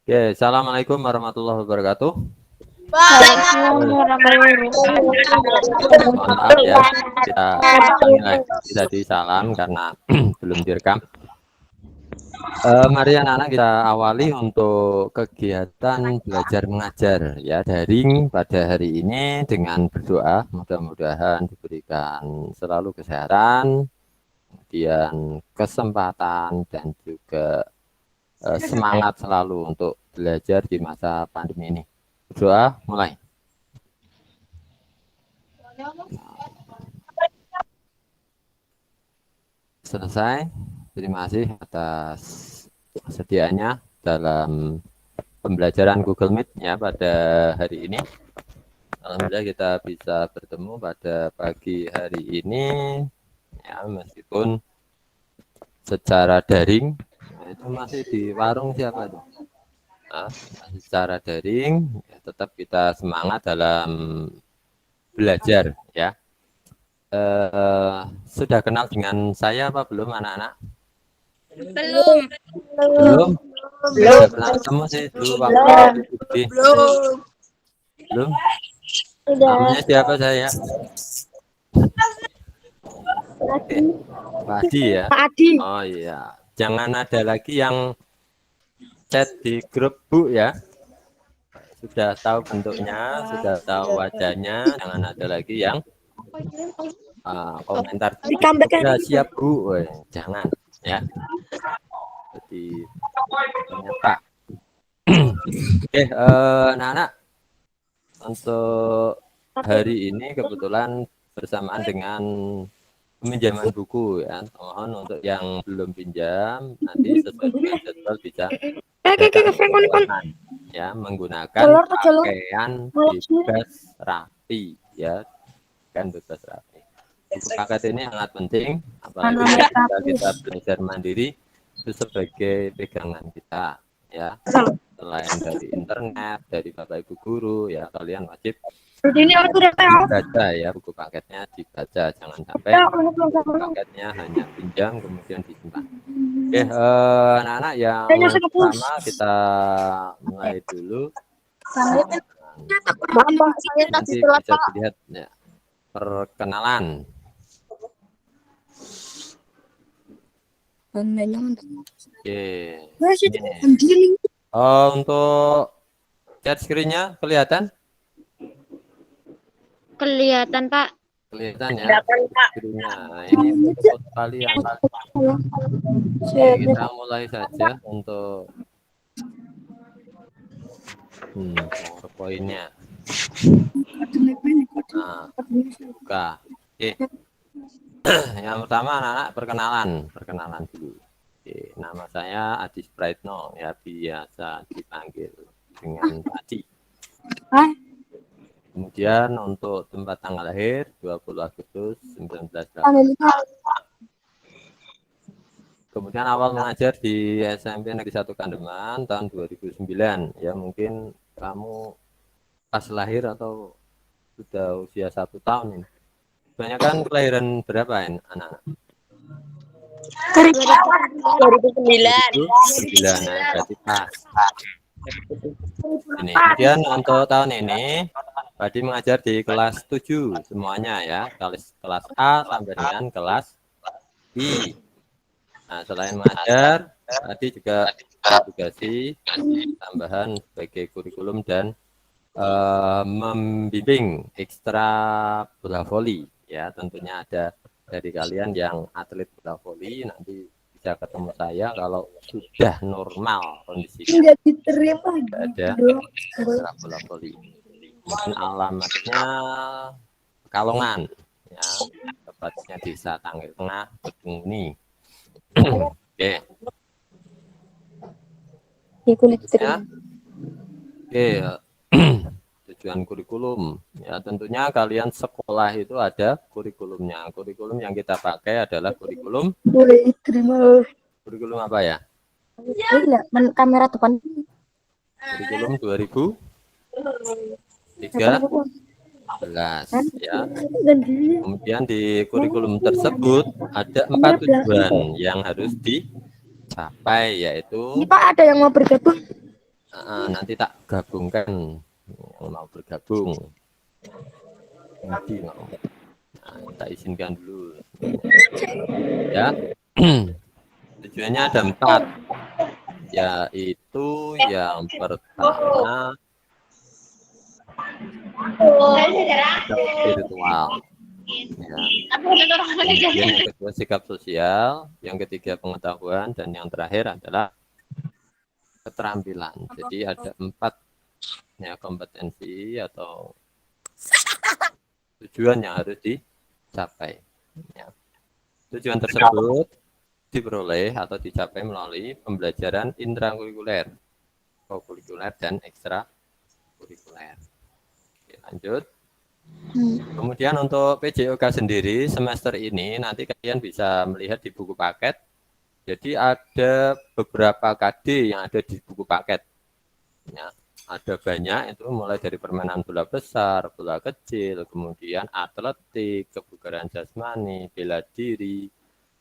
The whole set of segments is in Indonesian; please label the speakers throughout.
Speaker 1: Oke, assalamualaikum warahmatullahi wabarakatuh. Mohon maaf ya, kita ulangi lagi tadi salam karena belum direkam. Mari anak-anak kita awali untuk kegiatan belajar mengajar ya daring pada hari ini dengan berdoa mudah-mudahan diberikan selalu kesehatan, kemudian kesempatan dan juga semangat selalu untuk belajar di masa pandemi ini. Berdoa mulai. Selesai. Terima kasih atas kesediaannya dalam pembelajaran Google Meet ya pada hari ini. Alhamdulillah kita bisa bertemu pada pagi hari ini ya meskipun secara daring. Nah, itu masih di warung siapa itu? Nah, secara daring ya, tetap kita semangat dalam belajar ya. Sudah kenal dengan saya apa belum anak-anak?
Speaker 2: Belum.
Speaker 1: Belum? Sudah pernah ketemu sih dulu waktu di belum? Namanya siapa saya? Pak Adi ya?
Speaker 2: Pak Adi.
Speaker 1: Oh iya. Jangan ada lagi yang chat di grup Bu ya. Sudah tahu bentuknya, sudah tahu wajahnya. Jangan ada lagi yang komentar. Sudah siap Bu. Woy, jangan ya. Jadi Pak. Oke, anak-anak. Untuk hari ini kebetulan bersamaan dengan peminjaman buku ya. Mohon untuk yang belum pinjam nanti sesuai dengan jadwal bisa datang ya menggunakan pakaian bebas rapi ya kan bebas rapi. Buku paket ini sangat penting apalagi ketika kita belajar mandiri itu sebagai pegangan kita ya. Selain dari internet, dari Bapak Ibu guru, ya kalian wajib dibaca ya buku paketnya dibaca, jangan sampai buku paketnya hanya pinjam kemudian disimpan. Oke, anak-anak yang pertama kita mulai dulu. Nanti bisa dilihat ya perkenalan. Oke. Untuk chat screen-nya kelihatan?
Speaker 2: Kelihatan, Pak.
Speaker 1: Kelihatan ya screen-nya. Nah, ini untuk kalian. Oke, kita mulai saja untuk PowerPoint-nya. Nah, buka. Oke. Yang pertama anak-anak perkenalan dulu. Oke, nama saya Adi Spraitno ya biasa dipanggil dengan Adi. Kemudian untuk tempat tanggal lahir 20 Agustus 1980. Kemudian awal mengajar di SMP Negeri 1 Kandeman tahun 2009 ya mungkin kamu pas lahir atau sudah usia 1 tahun ini. Banyak kan kelahiran berapa ini anak-anak?
Speaker 2: 2009.
Speaker 1: 2009 ya, berarti pas. Ini. Kemudian untuk tahun ini Padi mengajar di kelas 7 semuanya ya, kelas A sampai dengan kelas I. Nah, selain mengajar, tadi juga edukasi tambahan sebagai kurikulum dan membimbing ekstra bola voli ya, tentunya ada dari kalian yang atlet bola voli nanti bisa ketemu saya kalau sudah normal kondisinya. Ada ekstra bola voli. Mungkin alamatnya Pekalongan ya, tepatnya Desa Tangil Tengah, Bedunguni. Oke. Ya. Oke. Tujuan kurikulum ya tentunya kalian sekolah itu ada kurikulumnya. Kurikulum yang kita pakai adalah kurikulum apa ya?
Speaker 2: Kamera depan.
Speaker 1: Kurikulum 2013 ya. Kemudian di kurikulum tersebut ada 4 tujuan yang harus dicapai yaitu
Speaker 2: Ini Pak ada yang mau bergabung.
Speaker 1: nanti tak gabungkan yang mau bergabung. Nanti mau. Tak izinkan dulu. Ya. Tujuannya ada 4, yaitu yang pertama sikap spiritual. Ya. Kemudian yang kedua sikap sosial, yang ketiga pengetahuan, dan yang terakhir adalah keterampilan. Jadi ada 4 ya kompetensi atau tujuan yang harus dicapai. Ya. Tujuan tersebut diperoleh atau dicapai melalui pembelajaran intrakurikuler, kokurikuler, dan ekstrakurikuler. Oke, lanjut. Kemudian untuk PJOK sendiri semester ini nanti kalian bisa melihat di buku paket. Jadi ada beberapa KD yang ada di buku paket. Ya, ada banyak itu mulai dari permainan bola besar, bola kecil, kemudian atletik, kebugaran jasmani, bela diri,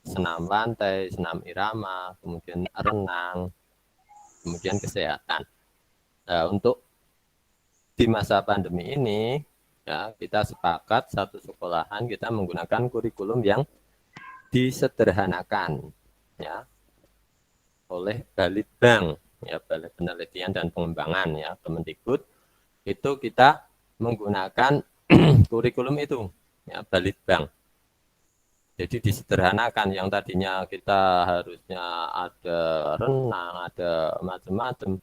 Speaker 1: senam lantai, senam irama, kemudian renang, kemudian kesehatan. Nah, untuk di masa pandemi ini ya kita sepakat satu sekolahan kita menggunakan kurikulum yang disederhanakan ya oleh Balitbang ya, Balai Penelitian dan Pengembangan ya Kemendikbud, itu kita menggunakan kurikulum itu ya Balitbang. Jadi disederhanakan, yang tadinya kita harusnya ada renang, ada macam-macam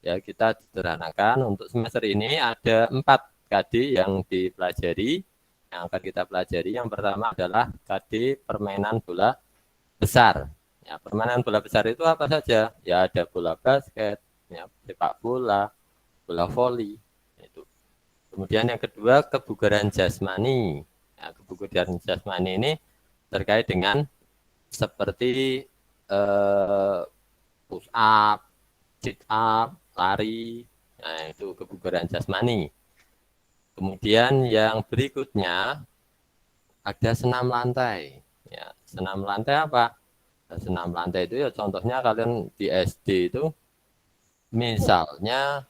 Speaker 1: ya kita sederhanakan. Untuk semester ini ada 4 KD yang dipelajari, yang akan kita pelajari. Yang pertama adalah KD permainan bola besar. Ya, permainan bola besar itu apa saja? Ya ada bola basket, ya, sepak bola, bola voli. Itu. Kemudian yang kedua kebugaran jasmani. Ya, kebugaran jasmani ini terkait dengan seperti push up, sit up, lari. Nah, itu kebugaran jasmani. Kemudian yang berikutnya ada senam lantai. Ya, senam lantai apa? Nah, senam lantai itu ya contohnya kalian di SD itu misalnya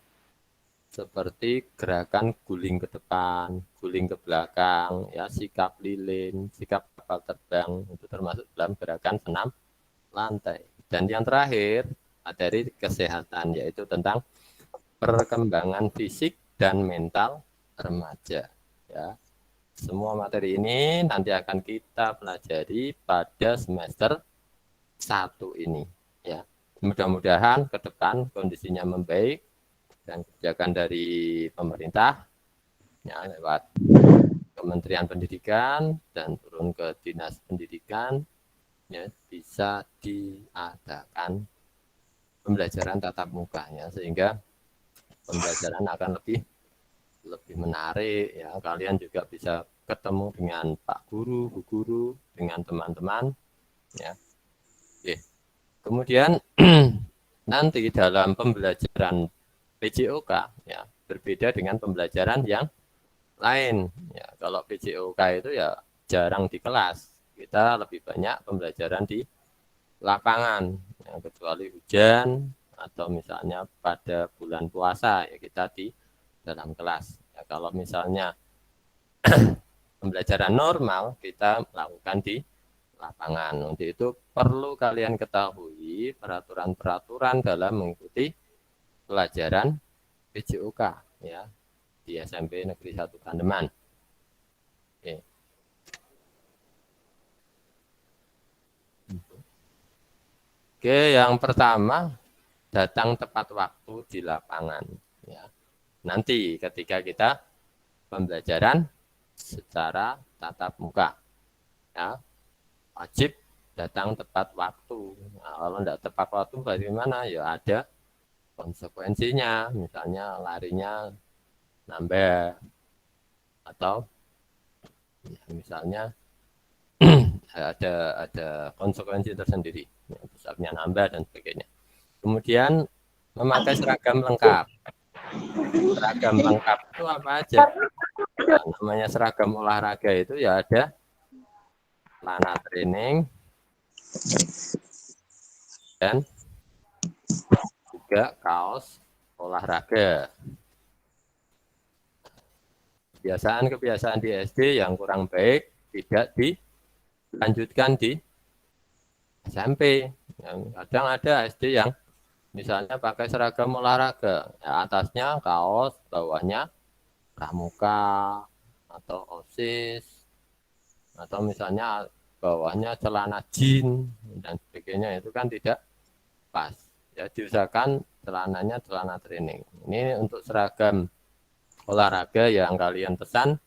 Speaker 1: seperti gerakan guling ke depan, guling ke belakang, ya sikap lilin, sikap kapal terbang, itu termasuk dalam gerakan senam lantai. Dan yang terakhir materi kesehatan, yaitu tentang perkembangan fisik dan mental remaja. Ya, semua materi ini nanti akan kita pelajari pada semester 1 ini. Ya, mudah-mudahan ke depan kondisinya membaik dan kebijakan dari pemerintah ya, lewat Kementerian Pendidikan dan turun ke Dinas Pendidikan ya, bisa diadakan pembelajaran tatap muka ya, sehingga pembelajaran akan lebih menarik ya, kalian juga bisa ketemu dengan Pak Guru, Bu Guru, dengan teman-teman ya. Oke. Kemudian nanti dalam pembelajaran PJOK ya berbeda dengan pembelajaran yang lain ya. Kalau PJOK itu ya jarang di kelas, kita lebih banyak pembelajaran di lapangan ya, kecuali hujan atau misalnya pada bulan puasa ya kita di dalam kelas ya. Kalau misalnya pembelajaran normal kita melakukan di lapangan. Untuk itu perlu kalian ketahui peraturan-peraturan dalam mengikuti pelajaran PJOK ya di SMP Negeri 1 Kandeman. Oke. Oke, yang pertama datang tepat waktu di lapangan ya. Nanti ketika kita pembelajaran secara tatap muka ya, wajib datang tepat waktu. Nah, kalau tidak tepat waktu bagaimana? Ya ada konsekuensinya, misalnya larinya nambah atau ya, misalnya ada konsekuensi tersendiri, ya, besarnya nambah dan sebagainya. Kemudian memakai seragam lengkap. Seragam lengkap itu apa aja? Nah, namanya seragam olahraga itu ya ada celana training dan juga kaos olahraga. Kebiasaan-kebiasaan di SD yang kurang baik tidak dilanjutkan di SMP. Kadang ada SD yang misalnya pakai seragam olahraga, ya, atasnya kaos, bawahnya pramuka atau OSIS, atau misalnya bawahnya celana jeans dan sebagainya, itu kan tidak pas. Ya, diusahakan celananya celana training. Ini untuk seragam olahraga yang kalian pesan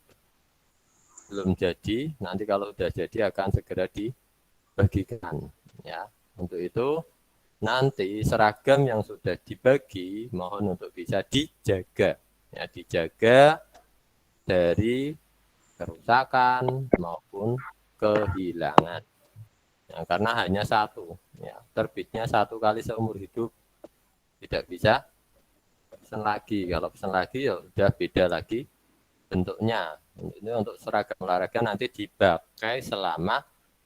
Speaker 1: belum jadi, nanti kalau sudah jadi akan segera dibagikan. Ya, untuk itu nanti seragam yang sudah dibagi mohon untuk bisa dijaga, ya, dijaga dari kerusakan maupun kehilangan. Ya, karena hanya satu, ya, terbitnya satu kali seumur hidup, tidak bisa pesan lagi. Kalau pesan lagi ya sudah beda lagi bentuknya. Ini untuk seragam olahraga nanti dipakai selama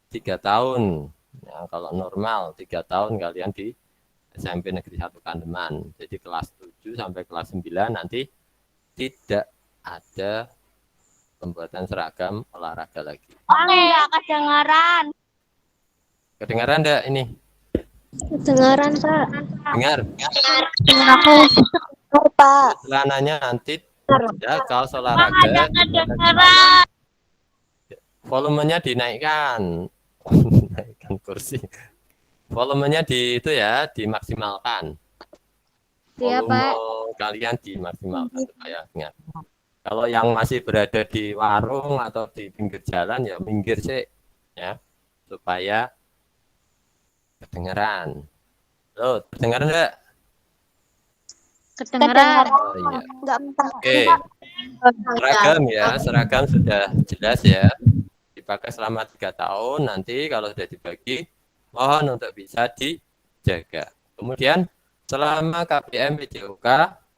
Speaker 1: 3 tahun. Ya, kalau normal 3 tahun kalian di SMP Negeri 1 Kandeman. Jadi kelas 7 sampai kelas 9 nanti tidak ada pembuatan seragam olahraga lagi.
Speaker 2: Enggak kedengaran.
Speaker 1: Kedengaran enggak ini?
Speaker 2: Kedengaran, Pak.
Speaker 1: Dengar.
Speaker 2: Aku Pak.
Speaker 1: Celananya nanti ya kaos olahraga volumenya dinaikkan. Naikkan kursi. Volumenya itu ya dimaksimalkan.
Speaker 2: Iya,
Speaker 1: Volume
Speaker 2: Pak.
Speaker 1: kalian dimaksimalkan supaya ingat. Kalau yang masih berada di warung atau di pinggir jalan ya minggir sih, ya, supaya kedengeran. Loh, kedengeran enggak?
Speaker 2: Kedengaran.
Speaker 1: Oh iya.
Speaker 2: Enggak.
Speaker 1: Oke. Seragam ya, seragam sudah jelas ya. Dipakai selama 3 tahun, nanti kalau sudah dibagi, mohon untuk bisa dijaga. Kemudian selama KPM PJOK,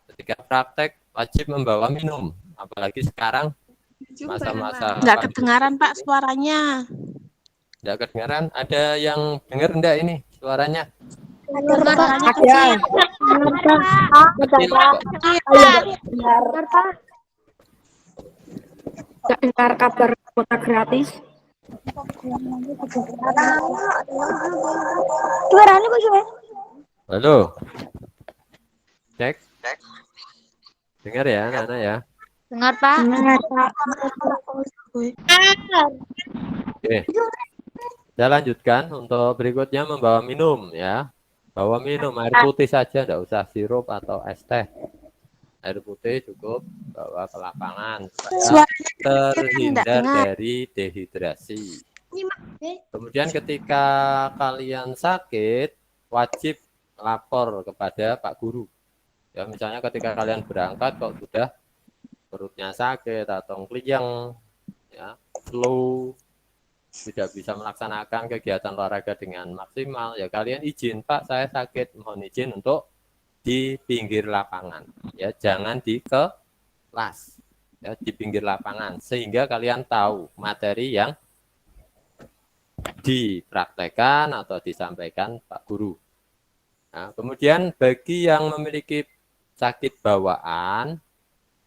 Speaker 1: ketika praktek wajib membawa minum. Apalagi sekarang masa-masa
Speaker 3: Nggak kedengaran Pak suaranya.
Speaker 1: Enggak kedengaran. Ada yang dengar enggak ini suaranya?
Speaker 3: Suaranya
Speaker 2: Ada.
Speaker 1: Kecil kok.
Speaker 2: Dengar, Pak. Dengar kabar kuota gratis. Suaranya kok gimana?
Speaker 1: Halo. Cek. Dengar ya, anak-anak ya.
Speaker 2: Dengar, Pak. Dengar, Pak.
Speaker 1: Oke. Saya lanjutkan untuk berikutnya membawa minum ya. Bawa minum air putih saja, tidak usah sirup atau es teh. Air putih cukup bawa ke lapangan supaya terhindar dari dehidrasi. Kemudian ketika kalian sakit, wajib lapor kepada Pak Guru. Ya, misalnya ketika kalian berangkat kok sudah perutnya sakit atau keliang, ya, flu, tidak bisa melaksanakan kegiatan olahraga dengan maksimal, ya kalian izin, Pak, saya sakit, mohon izin untuk di pinggir lapangan, ya, jangan di kelas, ya, di pinggir lapangan, sehingga kalian tahu materi yang dipraktekkan atau disampaikan Pak Guru. Nah, kemudian bagi yang memiliki sakit bawaan,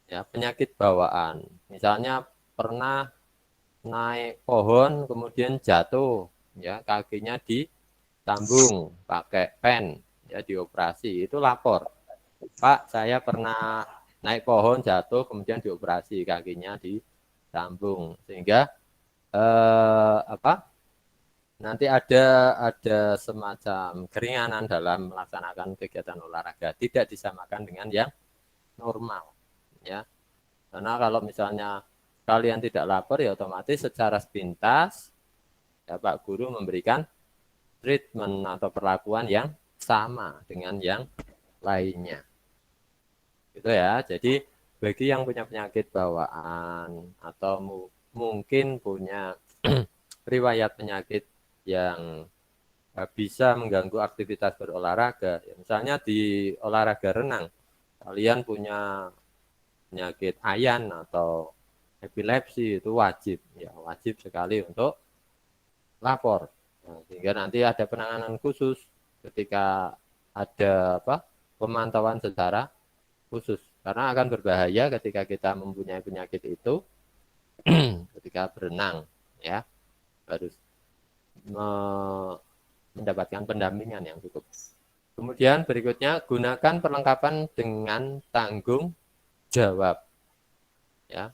Speaker 1: ya, penyakit bawaan, misalnya pernah naik pohon kemudian jatuh, ya, kakinya ditambung pakai pen, ya, dioperasi, itu lapor, Pak, saya pernah naik pohon jatuh kemudian dioperasi, kakinya ditambung, sehingga nanti ada semacam keringanan dalam melaksanakan kegiatan olahraga, tidak disamakan dengan yang normal, ya. Karena kalau misalnya kalian tidak lapor, ya otomatis secara sepintas, ya, Pak Guru memberikan treatment atau perlakuan yang sama dengan yang lainnya. Gitu ya. Jadi bagi yang punya penyakit bawaan atau mungkin punya riwayat penyakit yang bisa mengganggu aktivitas berolahraga, ya, misalnya di olahraga renang, kalian punya penyakit ayan atau epilepsi, itu wajib, ya, wajib sekali untuk lapor. Nah, sehingga nanti ada penanganan khusus ketika ada pemantauan secara khusus karena akan berbahaya ketika kita mempunyai penyakit itu ketika berenang ya harus mendapatkan pendampingan yang cukup. Kemudian berikutnya gunakan perlengkapan dengan tanggung jawab ya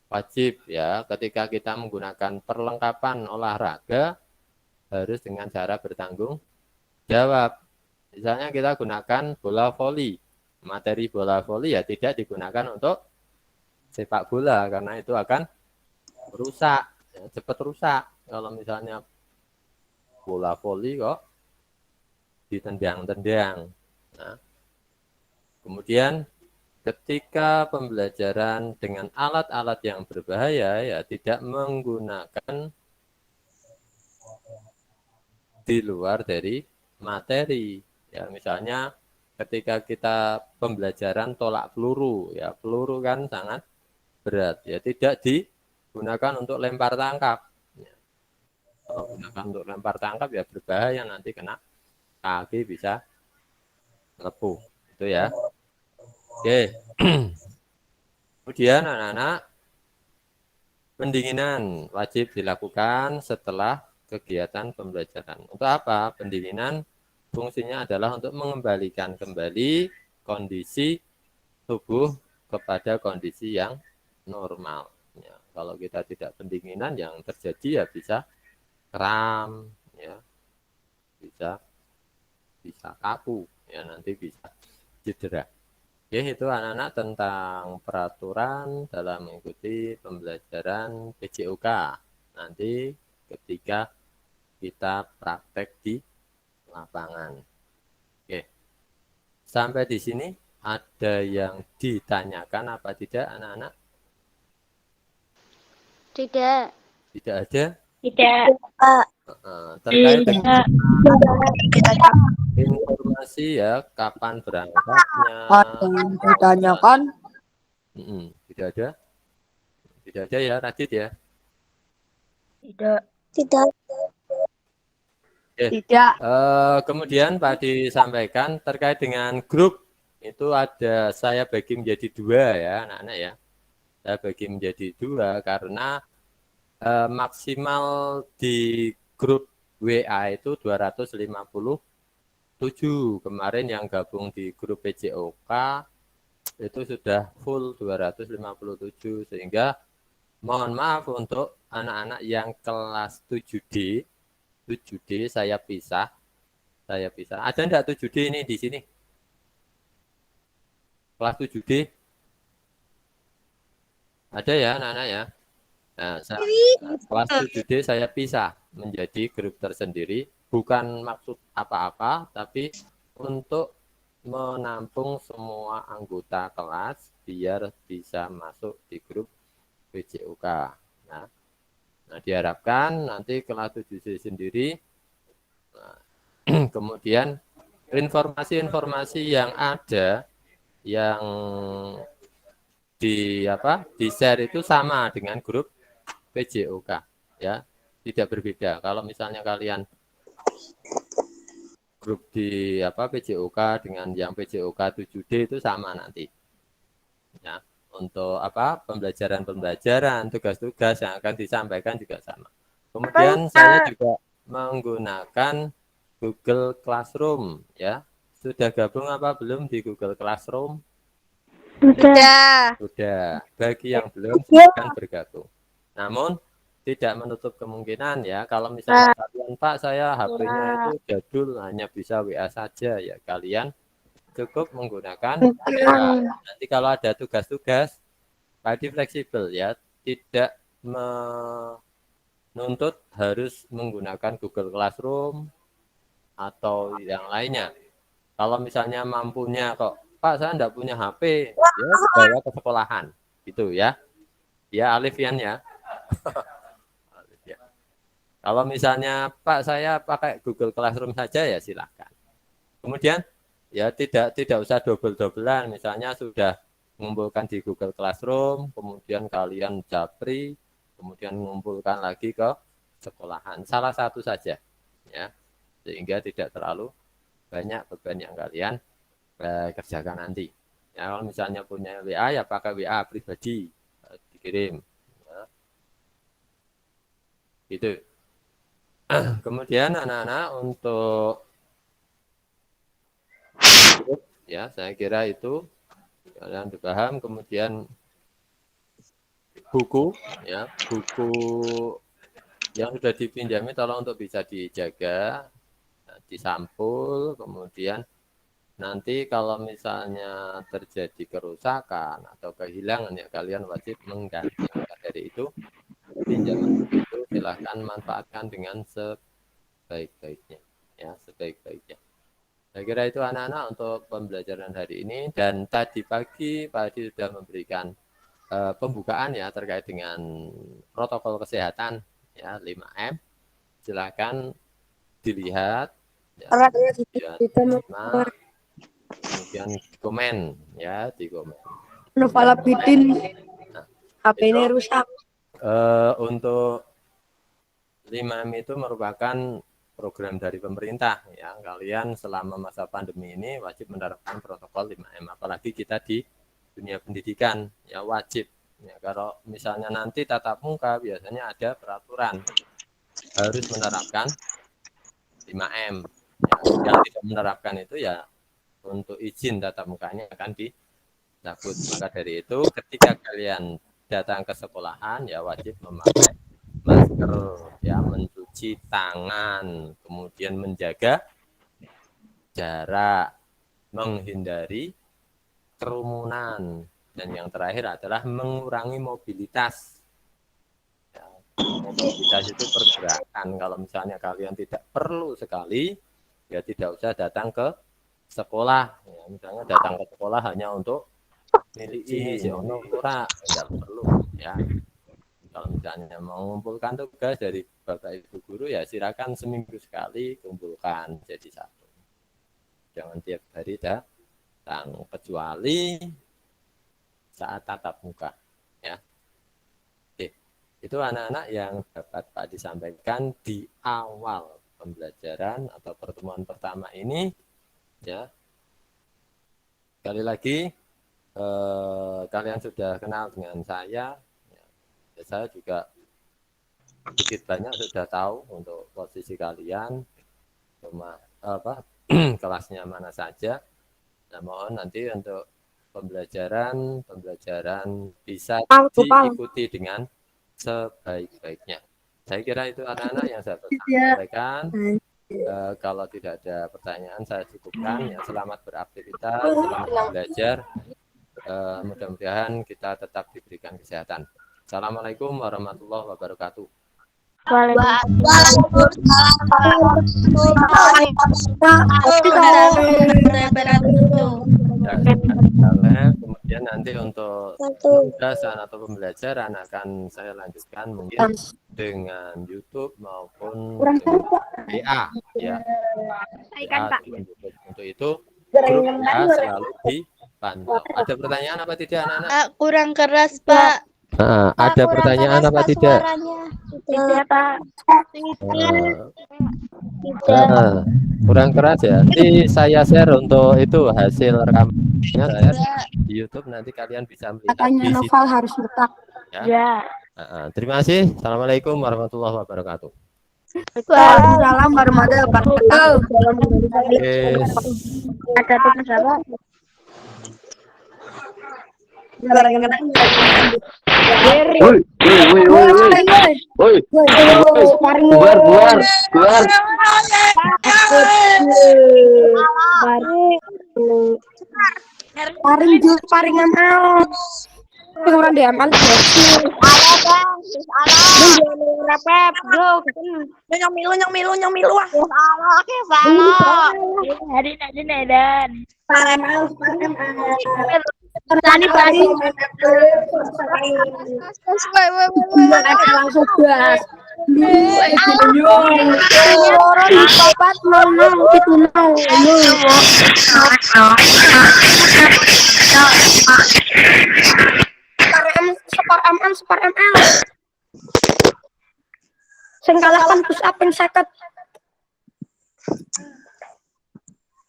Speaker 1: wajib ya ketika kita menggunakan perlengkapan olahraga harus dengan cara bertanggung jawab. Misalnya kita gunakan bola voli, materi bola voli ya tidak digunakan untuk sepak bola karena itu akan rusak, ya, cepat rusak. Kalau misalnya bola voli kok ditendang-tendang. Nah, kemudian ketika pembelajaran dengan alat-alat yang berbahaya ya tidak menggunakan di luar dari materi. Ya, misalnya ketika kita pembelajaran tolak peluru, ya peluru kan sangat berat, ya tidak digunakan untuk lempar tangkap. Ya, kalau gunakan untuk lempar tangkap ya berbahaya nanti kena kaki bisa lepuh, itu ya. Oke. Kemudian anak-anak pendinginan wajib dilakukan setelah kegiatan pembelajaran. Untuk apa? Pendinginan fungsinya adalah untuk mengembalikan kembali kondisi tubuh kepada kondisi yang normal. Ya, kalau kita tidak pendinginan yang terjadi ya bisa kram, ya, bisa kaku, ya nanti bisa cedera. Oke, itu anak-anak tentang peraturan dalam mengikuti pembelajaran PJOK. Nanti ketika kita praktek di lapangan. Oke. Sampai di sini ada yang ditanyakan apa tidak anak-anak?
Speaker 2: Tidak.
Speaker 1: Tidak ada?
Speaker 2: Tidak.
Speaker 1: Terkait dengan informasi ya, kapan berangkatnya?
Speaker 4: Ada yang ditanyakan?
Speaker 1: Tidak ada? Tidak ada ya, Radit ya?
Speaker 2: Tidak.
Speaker 3: Tidak.
Speaker 4: Tidak.
Speaker 1: Kemudian Pak disampaikan terkait dengan grup itu ada saya bagi menjadi dua ya anak-anak ya. Saya bagi menjadi dua karena maksimal di grup WA itu 257. Kemarin yang gabung di grup PJOK itu sudah full 257 sehingga mohon maaf untuk anak-anak yang kelas 7D saya pisah. Ada enggak 7D ini di sini? Kelas 7D? Ada ya anak-anak ya? Nah, kelas 7D saya pisah menjadi grup tersendiri. Bukan maksud apa-apa, tapi untuk menampung semua anggota kelas biar bisa masuk di grup PJOK. Nah, diharapkan nanti kelas 7D sendiri, kemudian informasi-informasi yang ada yang di share itu sama dengan grup PJOK ya, tidak berbeda. Kalau misalnya kalian grup di PJOK dengan yang PJOK 7D itu sama nanti. Ya, untuk pembelajaran, tugas-tugas yang akan disampaikan juga sama. Kemudian saya juga menggunakan Google Classroom ya. Sudah gabung apa belum di Google Classroom?
Speaker 2: Sudah.
Speaker 1: Sudah. Bagi yang belum silakan bergabung. Namun tidak menutup kemungkinan ya kalau misalnya kalian Pak saya HP-nya itu jadul hanya bisa WA saja ya kalian cukup menggunakan WA. Nanti kalau ada tugas-tugas Pak fleksibel ya, tidak menuntut harus menggunakan Google Classroom atau yang lainnya. Kalau misalnya mampunya kok Pak saya enggak punya HP, ya bawa ke sekolahan gitu ya. Ya Alifian ya. Kalau misalnya Pak saya pakai Google Classroom saja ya silakan. Kemudian ya tidak usah double-doublean, misalnya sudah mengumpulkan di Google Classroom, kemudian kalian japri, kemudian mengumpulkan lagi ke sekolahan. Salah satu saja ya. Sehingga tidak terlalu banyak beban yang kalian kerjakan nanti Ya, kalau misalnya punya WA ya pakai WA pribadi, dikirim. Ya. Gitu. Kemudian anak-anak untuk ya saya kira itu kalian sudah paham. Kemudian buku ya, buku yang sudah dipinjami tolong untuk bisa dijaga, disampul, kemudian nanti kalau misalnya terjadi kerusakan atau kehilangan ya kalian wajib mengganti. Maka dari itu pinjaman itu silahkan manfaatkan dengan sebaik-baiknya, ya sebaik-baiknya. Saya kira itu anak-anak untuk pembelajaran hari ini. Dan tadi pagi Pak Hadi sudah memberikan pembukaan ya terkait dengan protokol kesehatan ya 5M. Silakan dilihat, ya, kemudian komen ya di komen.
Speaker 4: Novala Bidin,
Speaker 1: Nah,
Speaker 4: HP ini rusak.
Speaker 1: Untuk 5M itu merupakan program dari pemerintah ya. Kalian selama masa pandemi ini wajib menerapkan protokol 5M, apalagi kita di dunia pendidikan ya wajib. Ya, kalau misalnya nanti tatap muka biasanya ada peraturan harus menerapkan 5M. Ya, yang tidak menerapkan itu ya untuk izin tatap mukanya akan dicabut. Maka dari itu ketika kalian datang ke sekolahan ya wajib memakai masker, ya mencuci tangan, kemudian menjaga jarak, menghindari kerumunan, dan yang terakhir adalah mengurangi mobilitas. Ya, mobilitas itu pergerakan. Kalau misalnya kalian tidak perlu sekali, ya tidak usah datang ke sekolah. Ya, misalnya datang ke sekolah hanya untuk milih tidak perlu. Ya. Kalau misalnya mau mengumpulkan tugas dari Bapak Ibu Guru ya silakan seminggu sekali kumpulkan jadi satu. Jangan tiap hari datang kecuali saat tatap muka. Ya. Oke. Itu anak-anak yang dapat Pak disampaikan di awal pembelajaran atau pertemuan pertama ini. Ya. Sekali lagi kalian sudah kenal dengan saya. Saya juga sedikit banyak sudah tahu untuk posisi kalian, kelasnya mana saja. Nah, mohon nanti untuk pembelajaran bisa diikuti dengan sebaik-baiknya. Saya kira itu anak-anak yang saya sampaikan. Kalau tidak ada pertanyaan saya cukupkan. Ya, selamat beraktivitas, selamat belajar. Mudah-mudahan kita tetap diberikan kesehatan. Assalamualaikum warahmatullahi wabarakatuh. Kemudian nanti untuk penugasan atau pembelajaran akan saya lanjutkan mungkin dengan YouTube maupun WA ya. Untuk itu grup WA selalu dipantau. Ada pertanyaan apa tidak anak-anak?
Speaker 2: Kurang keras, Pak.
Speaker 1: Ada pertanyaan apa tidak?
Speaker 2: Tidak, Pak.
Speaker 1: Kurang keras ya. Nanti saya share untuk itu hasil rekamannya saya di YouTube, nanti kalian bisa melihat.
Speaker 4: Katanya Noval harus letak.
Speaker 1: Ya. Terima kasih. Assalamualaikum warahmatullahi wabarakatuh.
Speaker 4: Waalaikumsalam warahmatullahi wabarakatuh.
Speaker 2: Ada tugas
Speaker 4: paring amal. Orang dia amal. Nyong milu. Tani langsung gas. Orang papat mau itu mau. Separ ML. Sing kalahkan push up yang 50.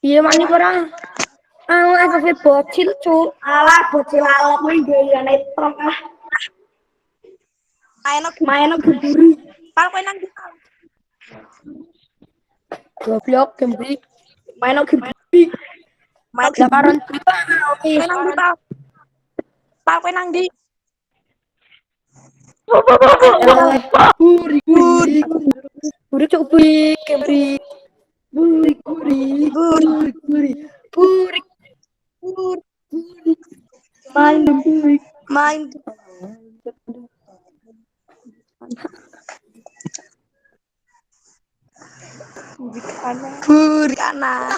Speaker 4: Iya mani kurang. Alah, tapi bocil, Cuk. Alah, bocil alat main doyan netron ah. Main geburi.
Speaker 3: Pal kowe nang ndi?
Speaker 4: Goblok geburi. Main geburi.
Speaker 3: Main
Speaker 4: Lakaran kita.
Speaker 3: kowe nang ndi, Pal? Pal kowe nang ndi?
Speaker 4: Guri, guri. Guri, Cuk, guri, geburi. Guri, guri. Guri, guri. Guri. Main geburi.
Speaker 3: Main guri kana.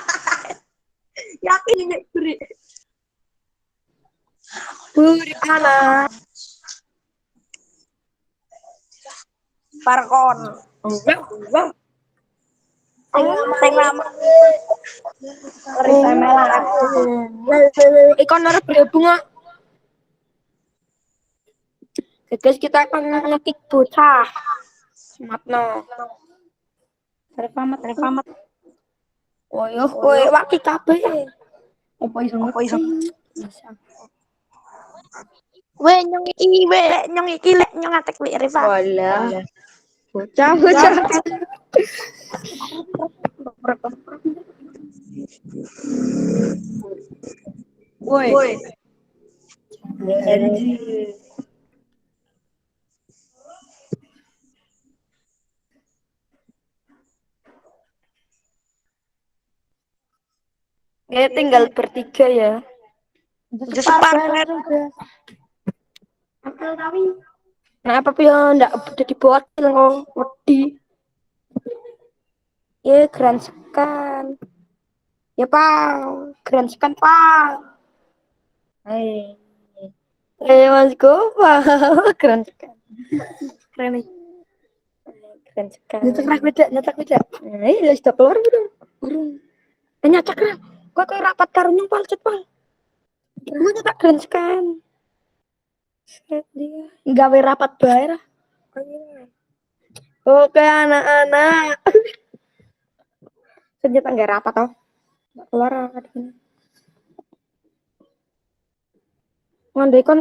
Speaker 3: Yakin ini guri.
Speaker 4: Guri anak.
Speaker 3: Parkon. Sing lama.
Speaker 4: Ikan harus berbunga. Guys, kita akan ngetik bocah. Sematno. Refamat. Oh yo, kowe waki kabeh. Apa iso ngerti? Bisa.
Speaker 3: Nyong iki lek nyong atek li Rifa.
Speaker 4: Walah. Bocah. Woi. Anjir. Ya tinggal bertiga ya.
Speaker 3: Sepakat.
Speaker 4: Nah, apa ya ndak udah dibotil kok wedi. Ya grand scan. Ya, Pak. Grand scan, Pak. Mas go, Pak. Grand scan. Keren nih. Grand scan. Nyetak beda. Nah, ini sudah keluar belum? Belum. Nyetak lah. Kok rapat karunya Pal, cet Pal. Gue nyetak grand scan. Dia gawe rapat bae lah. Oke anak-anak. Ternyata nggak rapat toh. Nggak keluar rapat ini. Ngandai kon